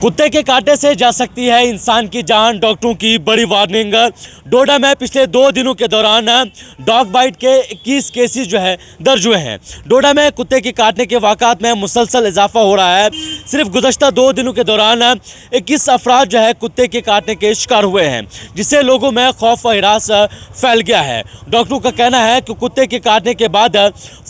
कुत्ते के कांटे से जा सकती है इंसान की जान, डॉक्टरों की बड़ी वार्निंग। डोडा में पिछले 2 दिनों के दौरान डॉग बाइट के 21 केसेस जो है दर्ज हुए हैं। डोडा में कुत्ते के काटने के वाक़ात में मुसलसल इजाफा हो रहा है। सिर्फ गुज़श्ता 2 दिनों के दौरान 21 अफराद जो है कुत्ते के काटने के शिकार हुए हैं, जिससे लोगों में खौफ व हिरास फैल गया है। डॉक्टरों का कहना है कि कुत्ते के काटने के बाद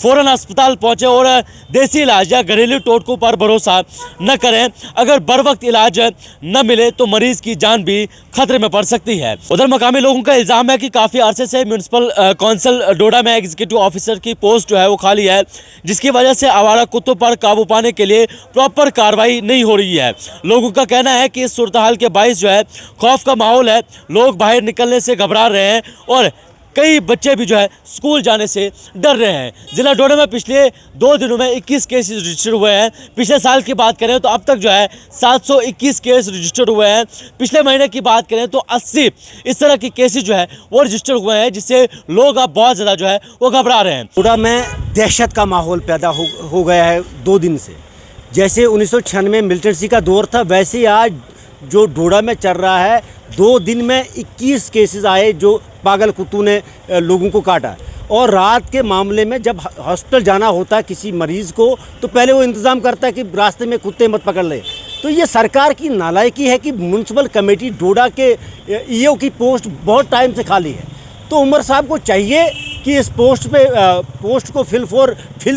फ़ौरन अस्पताल पहुँचे और देसी इलाज या घरेलू टोटकों पर भरोसा न करें। अगर बर वक्त इलाज न मिले तो मरीज की जान भी खतरे में पड़ सकती है। उधर मकामी लोगों का इल्जाम है कि काफ़ी अरसे से म्यूनिसिपल काउंसिल डोडा में एग्जीक्यूटिव ऑफिसर की पोस्ट जो है वो खाली है, जिसकी वजह से आवारा कुत्तों पर काबू पाने के लिए प्रॉपर कार्रवाई नहीं हो रही है। लोगों का कहना है कि इस सूरत हाल के बायस जो है खौफ का माहौल है, लोग बाहर निकलने से घबरा रहे हैं और कई बच्चे भी जो है स्कूल जाने से डर रहे हैं। जिला डोडा में पिछले 2 दिनों में 21 केस रजिस्टर हुए हैं। पिछले साल की बात करें तो अब तक जो है 721 केस रजिस्टर हुए हैं। पिछले महीने की बात करें तो 80 इस तरह के केसेस जो है वो रजिस्टर हुए हैं, जिससे लोग अब बहुत ज़्यादा जो है वो घबरा रहे हैं। डोडा में दहशत का माहौल पैदा हो गया है 2 दिन से। जैसे 1996 मिलिटेंसी का दौर था, वैसे ही आज जो डोडा में चल रहा है, 2 दिन में 21 केसेस आए जो पागल कुत्तों ने लोगों को काटा। और रात के मामले में जब हॉस्पिटल जाना होता है किसी मरीज़ को, तो पहले वो इंतज़ाम करता है कि रास्ते में कुत्ते मत पकड़ ले। तो ये सरकार की नालायकी है कि म्यूनसिपल कमेटी डोडा के ईओ की पोस्ट बहुत टाइम से खाली है। तो उमर साहब को चाहिए कि इस पोस्ट को फिल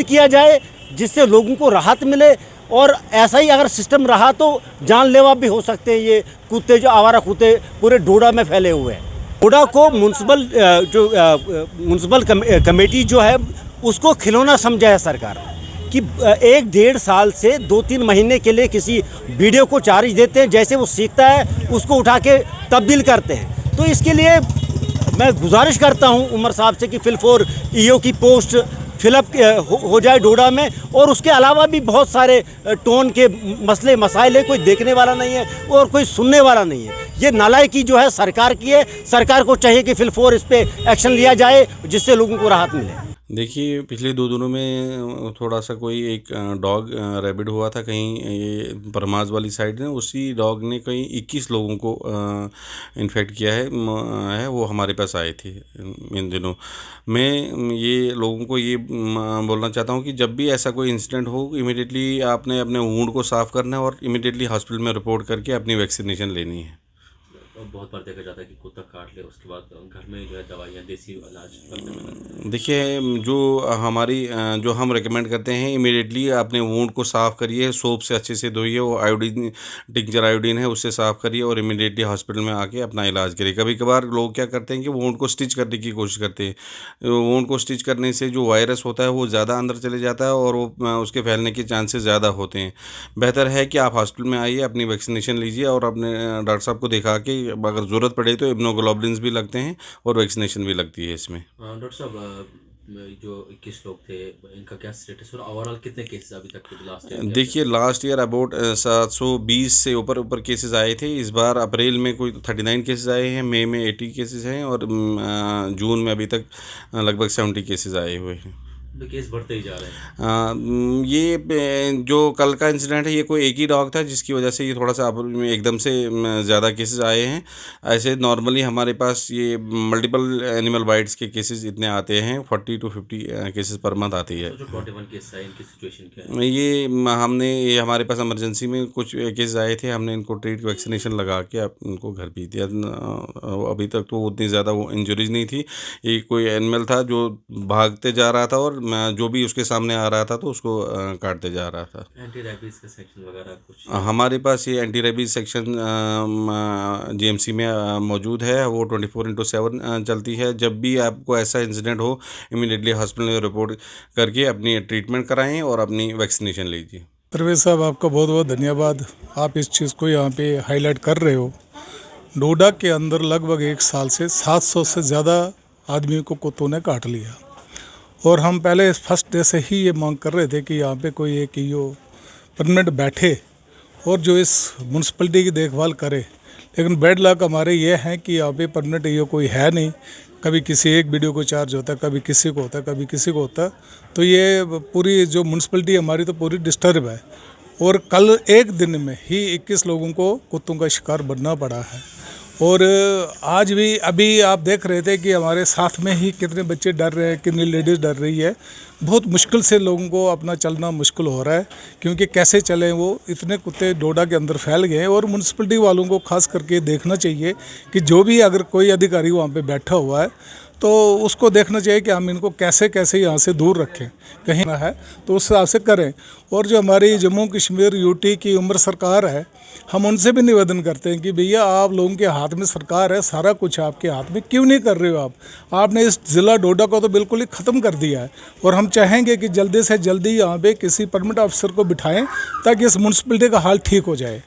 किया जाए, जिससे लोगों को राहत मिले। और ऐसा ही अगर सिस्टम रहा तो जानलेवा भी हो सकते हैं ये कुत्ते, जो आवारा कुत्ते पूरे डोडा में फैले हुए हैं। डोडा को म्यूनसिपल कमेटी जो है उसको खिलौना समझा है सरकार कि 1-1.5 साल से 2-3 महीने के लिए किसी वीडियो को चार्ज देते हैं, जैसे वो सीखता है उसको उठा के तब्दील करते हैं। तो इसके लिए मैं गुजारिश करता हूं उमर साहब से कि फिल ईओ की पोस्ट फिलअप हो जाए डोडा में। और उसके अलावा भी बहुत सारे टोन के मसले मसाइल है, कोई देखने वाला नहीं है और कोई सुनने वाला नहीं है। ये नालायकी जो है सरकार की है। सरकार को चाहिए कि फिल इस पे एक्शन लिया जाए, जिससे लोगों को राहत मिले। देखिए, पिछले 2 दिनों में थोड़ा सा कोई एक डॉग रैबिड हुआ था कहीं ये परमाज वाली साइड में। उसी डॉग ने कहीं 21 लोगों को इन्फेक्ट किया है वो हमारे पास आए थे इन दिनों। मैं ये लोगों को ये बोलना चाहता हूँ कि जब भी ऐसा कोई इंसिडेंट हो, इमीडिएटली आपने अपने वुंड को साफ़ करना है और इमीडिएटली हॉस्पिटल में रिपोर्ट करके अपनी वैक्सीनेशन लेनी है। बहुत बार देखा जाता है कि कुत्ता काट ले, उसके बाद घर में जो है दवाइयाँ, देसी इलाज। देखिए, जो हम रेकमेंड करते हैं, इमीडिएटली अपने वुंड को साफ़ करिए, सोप से अच्छे से धोइए, वो आयोडीन टिंचर आयोडीन है उससे साफ़ करिए और इमीडिएटली हॉस्पिटल में आके अपना इलाज करिए। कभी कभार लोग क्या करते हैं कि वुंड को स्टिच करने की कोशिश करते हैं। वुंड को स्टिच करने से जो वायरस होता है वो ज़्यादा अंदर चले जाता है और वो उसके फैलने के चांसेस ज़्यादा होते हैं। बेहतर है कि आप हॉस्पिटल में आइए, अपनी वैक्सीनेशन लीजिए और अपने डॉक्टर साहब को दिखा के अगर ज़रूरत पड़े तो इम्यूनोग्लोबुलिन्स भी लगते हैं और वैक्सीनेशन भी लगती है इसमें। डॉक्टर साहब, जो 21 लोग थे इनका क्या स्टेटस और ओवरऑल कितने केसेस अभी तक के लास्ट ईयर? देखिए, लास्ट ईयर अबाउट 720 से ऊपर केसेस आए थे। इस बार अप्रैल में कोई 39 केसेस आए हैं, मई में 80 केसेस हैं और जून में अभी तक लगभग 70 केसेस आए हुए हैं। तो केस बढ़ते ही जा रहे हैं। ये जो कल का इंसिडेंट है, ये कोई एक ही डॉग था जिसकी वजह से ये थोड़ा सा एकदम से ज़्यादा केसेस आए हैं। ऐसे नॉर्मली हमारे पास ये मल्टीपल एनिमल बाइट्स के केसेस इतने आते हैं, 40 to 50 केसेस पर मंथ आती है। तो जो 41 केस है, इनकी सिचुएशन क्या है? ये हमारे पास इमरजेंसी में कुछ केसेस आए थे, हमने इनको ट्रीट वैक्सीनेशन लगा के अब उनको घर भेज दिया। अभी तक तो उतनी ज़्यादा वो इंजरीज नहीं थी। ये कोई एनिमल था जो भागते जा रहा था और जो भी उसके सामने आ रहा था तो उसको काटते जा रहा था। एंटी रेबीज का सेक्शन वगैरह कुछ? हमारे पास ये एंटी रेबीज सेक्शन जीएमसी में मौजूद है। वो 24/7 चलती है। जब भी आपको ऐसा इंसिडेंट हो, इमीडिएटली हॉस्पिटल में रिपोर्ट करके अपनी ट्रीटमेंट कराएं और अपनी वैक्सीनेशन लीजिए। परवेज साहब, आपका बहुत बहुत धन्यवाद। आप इस चीज़ को यहाँ पे हाईलाइट कर रहे हो। डोडा के अंदर लगभग 1 साल से 700 से ज़्यादा आदमी को कुत्तों ने काट लिया और हम पहले फर्स्ट डे से ही ये मांग कर रहे थे कि यहाँ पे कोई एक ईओ परमानेंट बैठे और जो इस म्यूनसिपलिटी की देखभाल करे। लेकिन बैड लक हमारे ये हैं कि यहाँ पे परमानेंट ईओ कोई है नहीं। कभी किसी एक वीडियो को चार्ज होता है, कभी किसी को होता है, कभी किसी को होता है। तो ये पूरी जो म्यूनसिपलिटी हमारी तो पूरी डिस्टर्ब है। और कल एक दिन में ही 21 लोगों को कुत्तों का शिकार बनना पड़ा है। और आज भी अभी आप देख रहे थे कि हमारे साथ में ही कितने बच्चे डर रहे हैं, कितनी लेडीज़ डर रही है। बहुत मुश्किल से लोगों को अपना चलना मुश्किल हो रहा है, क्योंकि कैसे चलें, वो इतने कुत्ते डोडा के अंदर फैल गए हैं। और म्यूनसिपलिटी वालों को खास करके देखना चाहिए कि जो भी अगर कोई अधिकारी वहाँ पे बैठा हुआ है तो उसको देखना चाहिए कि हम इनको कैसे कैसे यहाँ से दूर रखें, कहीं ना है तो उस हिसाब से करें। और जो हमारी जम्मू कश्मीर यूटी की उम्र सरकार है, हम उनसे भी निवेदन करते हैं कि भैया आप लोगों के हाथ में सरकार है, सारा कुछ आपके हाथ में, क्यों नहीं कर रहे हो आपने इस ज़िला डोडा को तो बिल्कुल ही ख़त्म कर दिया है। और हम चाहेंगे कि जल्दी से जल्दी यहाँ पे किसी परमिट अफसर को बिठाएं ताकि इस म्यूनसिपलिटी का हाल ठीक हो जाए।